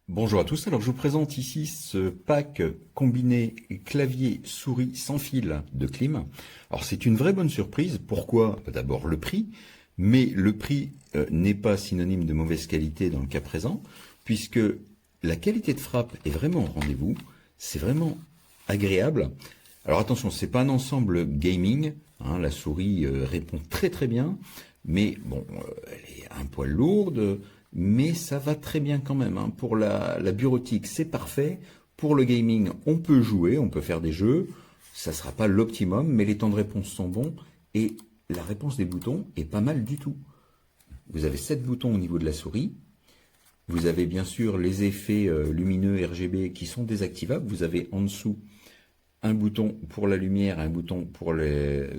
Bonjour à tous, alors je vous présente ici ce pack combiné clavier-souris sans fil de Klim. Alors c'est une vraie bonne surprise, pourquoi? D'abord le prix, mais le prix n'est pas synonyme de mauvaise qualité dans le cas présent, puisque la qualité de frappe est vraiment au rendez-vous, c'est vraiment agréable. Alors attention, c'est pas un ensemble gaming, hein, la souris répond très très bien, mais bon, elle est un poil lourde, mais ça va très bien quand même, hein. Pour la bureautique, c'est parfait. Pour le gaming, on peut jouer, on peut faire des jeux. Ça sera pas l'optimum, mais les temps de réponse sont bons et la réponse des boutons est pas mal du tout. Vous avez 7 boutons au niveau de la souris. Vous avez bien sûr les effets lumineux RGB qui sont désactivables. Vous avez en dessous un bouton pour la lumière, un bouton pour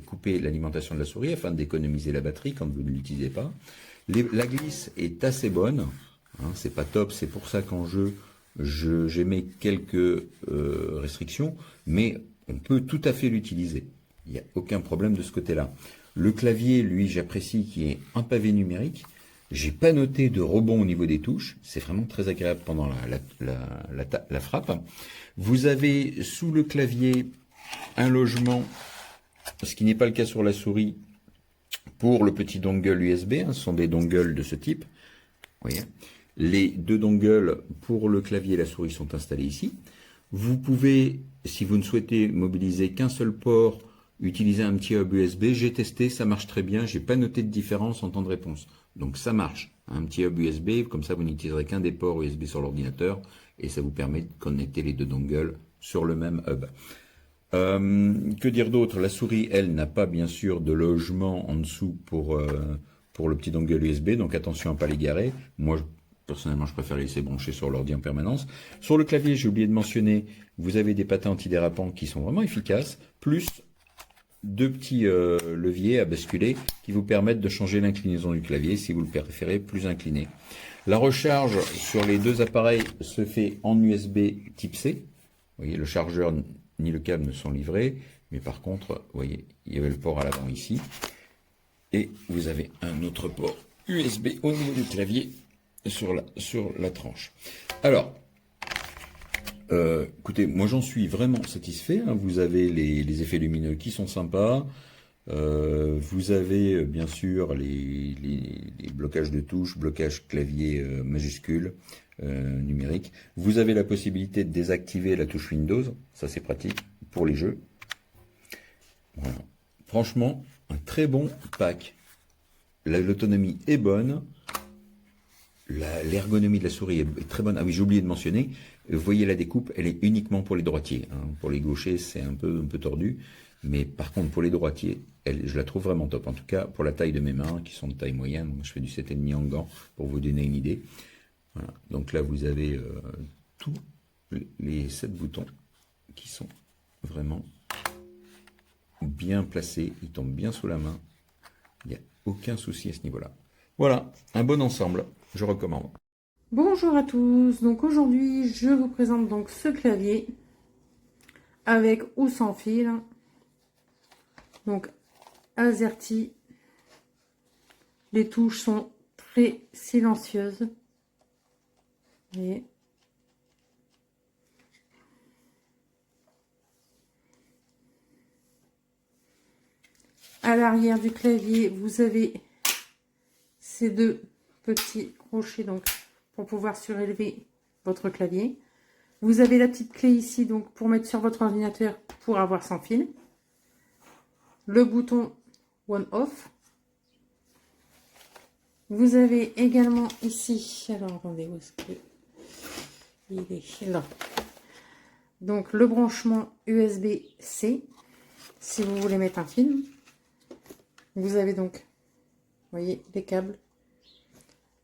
couper l'alimentation de la souris afin d'économiser la batterie quand vous ne l'utilisez pas. La glisse est assez bonne, hein, c'est pas top, c'est pour ça qu'en jeu, j'émets quelques restrictions, mais on peut tout à fait l'utiliser. Il n'y a aucun problème de ce côté-là. Le clavier, lui, j'apprécie qu'il y ait un pavé numérique. J'ai pas noté de rebond au niveau des touches. C'est vraiment très agréable pendant la frappe. Vous avez sous le clavier un logement, ce qui n'est pas le cas sur la souris, pour le petit dongle USB. Hein, ce sont des dongles de ce type. Vous voyez. Les deux dongles pour le clavier et la souris sont installés ici. Vous pouvez, si vous ne souhaitez mobiliser qu'un seul port, utiliser un petit hub USB. J'ai testé, ça marche très bien. J'ai pas noté de différence en temps de réponse. Donc ça marche. Un petit hub USB, comme ça vous n'utiliserez qu'un des ports USB sur l'ordinateur et ça vous permet de connecter les deux dongles sur le même hub. Que dire d'autre? La souris, elle, n'a pas bien sûr de logement en dessous pour le petit dongle USB, donc attention à ne pas l'égarer. Moi, personnellement, je préfère les laisser brancher sur l'ordi en permanence. Sur le clavier, j'ai oublié de mentionner, vous avez des patins antidérapants qui sont vraiment efficaces, plus deux petits leviers à basculer qui vous permettent de changer l'inclinaison du clavier si vous le préférez plus incliné. La recharge sur les deux appareils se fait en USB type C. Vous voyez, le chargeur ni le câble ne sont livrés, mais par contre, vous voyez, il y avait le port à l'avant ici. Et vous avez un autre port USB au niveau du clavier sur la tranche. Alors, écoutez, moi j'en suis vraiment satisfait, hein. Vous avez les effets lumineux qui sont sympas. Vous avez bien sûr les blocages de touches, blocage clavier majuscule numérique. Vous avez la possibilité de désactiver la touche Windows, ça c'est pratique pour les jeux. Voilà. Franchement, un très bon pack. L'autonomie est bonne. L'ergonomie de la souris est très bonne. Ah oui, j'ai oublié de mentionner, vous voyez la découpe, elle est uniquement pour les droitiers, hein. Pour les gauchers, c'est un peu tordu. Mais par contre, pour les droitiers, je la trouve vraiment top. En tout cas, pour la taille de mes mains, qui sont de taille moyenne, moi, je fais du 7,5 en gants, pour vous donner une idée. Voilà. Donc là, vous avez tous les 7 boutons qui sont vraiment bien placés. Ils tombent bien sous la main. Il n'y a aucun souci à ce niveau-là. Voilà, un bon ensemble, je recommande. Bonjour à tous, donc aujourd'hui je vous présente donc ce clavier avec ou sans fil, donc AZERTY. Les touches sont très silencieuses. Et à l'arrière du clavier, vous avez ces deux petits crochets donc pour pouvoir surélever votre clavier. Vous avez la petite clé ici donc pour mettre sur votre ordinateur pour avoir sans fil. Le bouton on/off. Vous avez également ici, alors attendez, où est-ce que il est là? Donc le branchement USB-C si vous voulez mettre un film. Vous avez donc, vous voyez, les câbles.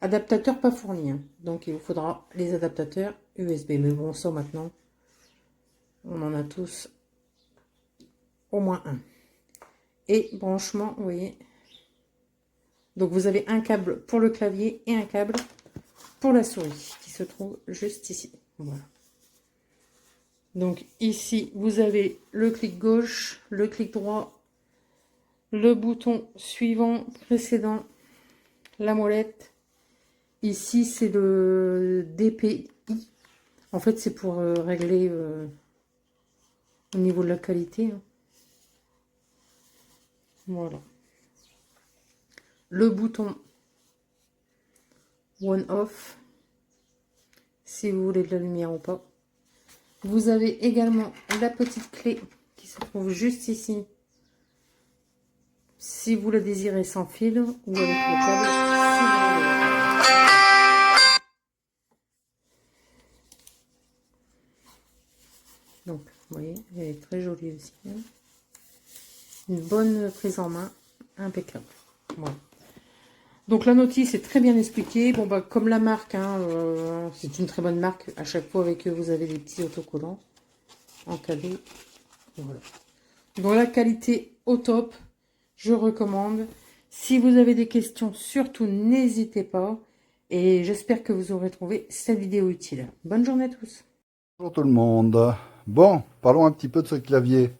Adaptateur pas fourni, hein. Donc il vous faudra les adaptateurs USB. Mais bon, ça maintenant, on en a tous au moins un. Et branchement, vous voyez. Donc vous avez un câble pour le clavier et un câble pour la souris qui se trouve juste ici. Voilà. Donc ici, vous avez le clic gauche, le clic droit, le bouton suivant, précédent, la molette Ici, c'est le DPI. En fait, c'est pour régler au niveau de la qualité. Hein. Voilà. Le bouton on-off, si vous voulez de la lumière ou pas. Vous avez également la petite clé qui se trouve juste ici. Si vous la désirez sans fil ou avec le câble. Si vous voulez. Donc, vous voyez, elle est très jolie aussi. Hein. Une bonne prise en main, impeccable. Voilà. Donc la notice est très bien expliquée. Bon bah comme la marque, hein, c'est une très bonne marque. À chaque fois avec eux, vous avez des petits autocollants en cadeau. Voilà. Donc la qualité au top, je recommande. Si vous avez des questions, surtout n'hésitez pas. Et j'espère que vous aurez trouvé cette vidéo utile. Bonne journée à tous. Bonjour tout le monde. Bon, parlons un petit peu de ce clavier.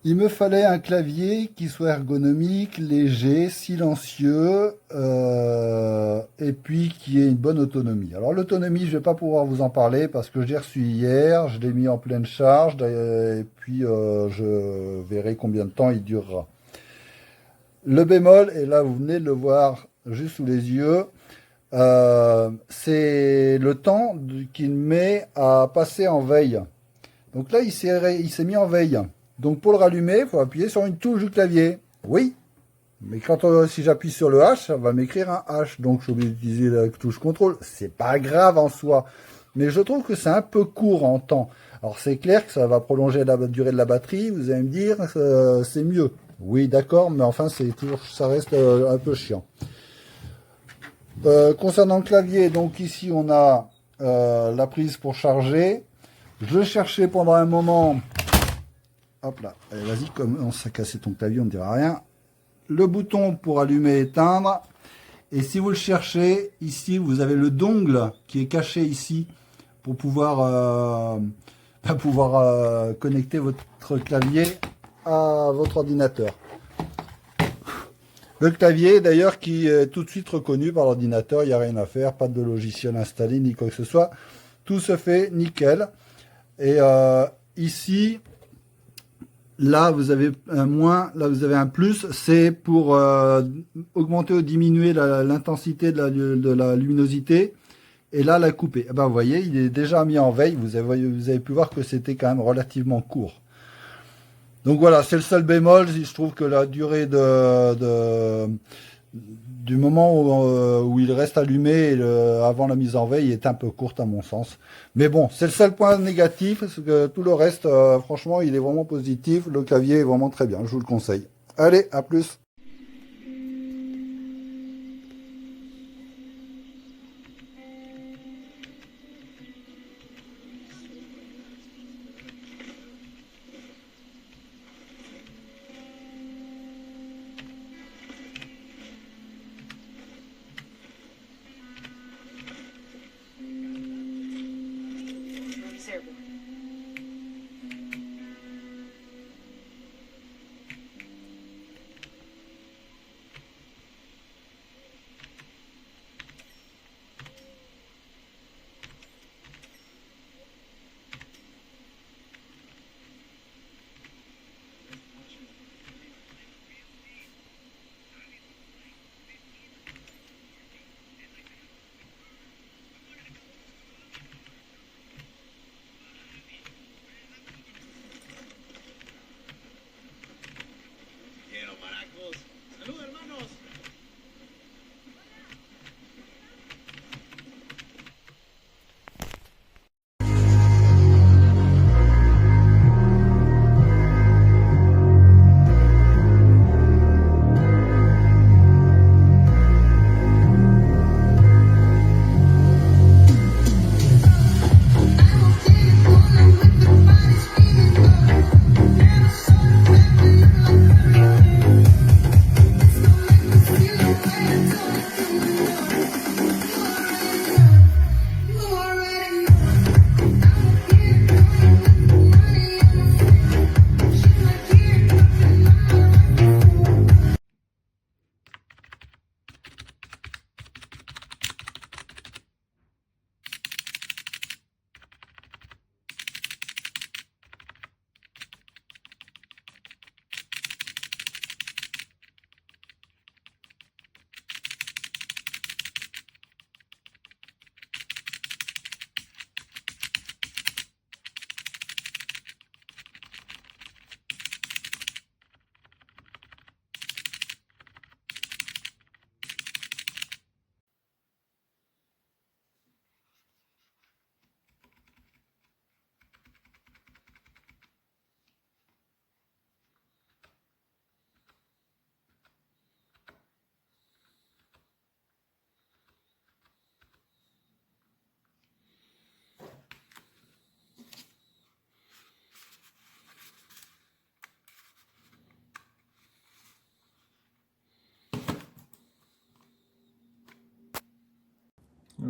Il me fallait un clavier qui soit ergonomique, léger, silencieux, et puis qui ait une bonne autonomie. Alors l'autonomie, je ne vais pas pouvoir vous en parler parce que je l'ai reçu hier, je l'ai mis en pleine charge, et puis je verrai combien de temps il durera. Le bémol, et là vous venez de le voir juste sous les yeux, c'est le temps qu'il met à passer en veille. Donc là, il s'est mis en veille. Donc pour le rallumer, il faut appuyer sur une touche du clavier. Oui, mais si j'appuie sur le H, ça va m'écrire un H. Donc je suis obligé d'utiliser la touche contrôle. C'est pas grave en soi. Mais je trouve que c'est un peu court en temps. Alors c'est clair que ça va prolonger la durée de la batterie. Vous allez me dire, c'est mieux. Oui, d'accord, mais enfin, ça reste un peu chiant. Concernant le clavier, donc ici on a la prise pour charger. Je cherchais pendant un moment, hop là, allez vas-y, commence à casser ton clavier, on ne dira rien. Le bouton pour allumer et éteindre. Et si vous le cherchez, ici vous avez le dongle qui est caché ici pour pouvoir connecter votre clavier à votre ordinateur. Le clavier d'ailleurs qui est tout de suite reconnu par l'ordinateur, il n'y a rien à faire, pas de logiciel installé ni quoi que ce soit. Tout se fait nickel. Et ici, là vous avez un moins, là vous avez un plus, c'est pour augmenter ou diminuer l'intensité de la luminosité. Et là la couper. Et ben, vous voyez, il est déjà mis en veille, vous avez pu voir que c'était quand même relativement court. Donc voilà, c'est le seul bémol, je trouve que la durée du moment où il reste allumé avant la mise en veille est un peu courte à mon sens. Mais bon, c'est le seul point négatif, parce que tout le reste, franchement, il est vraiment positif. Le clavier est vraiment très bien, je vous le conseille. Allez, à plus.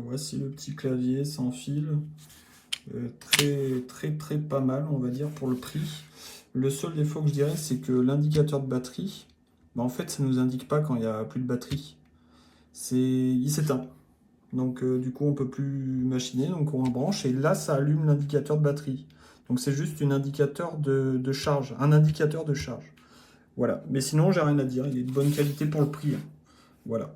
Voici le petit clavier sans fil. Très pas mal, on va dire, pour le prix. Le seul défaut que je dirais, c'est que l'indicateur de batterie, bah, en fait, ça ne nous indique pas quand il n'y a plus de batterie. Il s'éteint. Donc du coup, on peut plus machiner, donc on le branche, et là, ça allume l'indicateur de batterie. Donc c'est juste un indicateur de charge, un indicateur de charge. Voilà, mais sinon, j'ai rien à dire, il est de bonne qualité pour le prix. Voilà.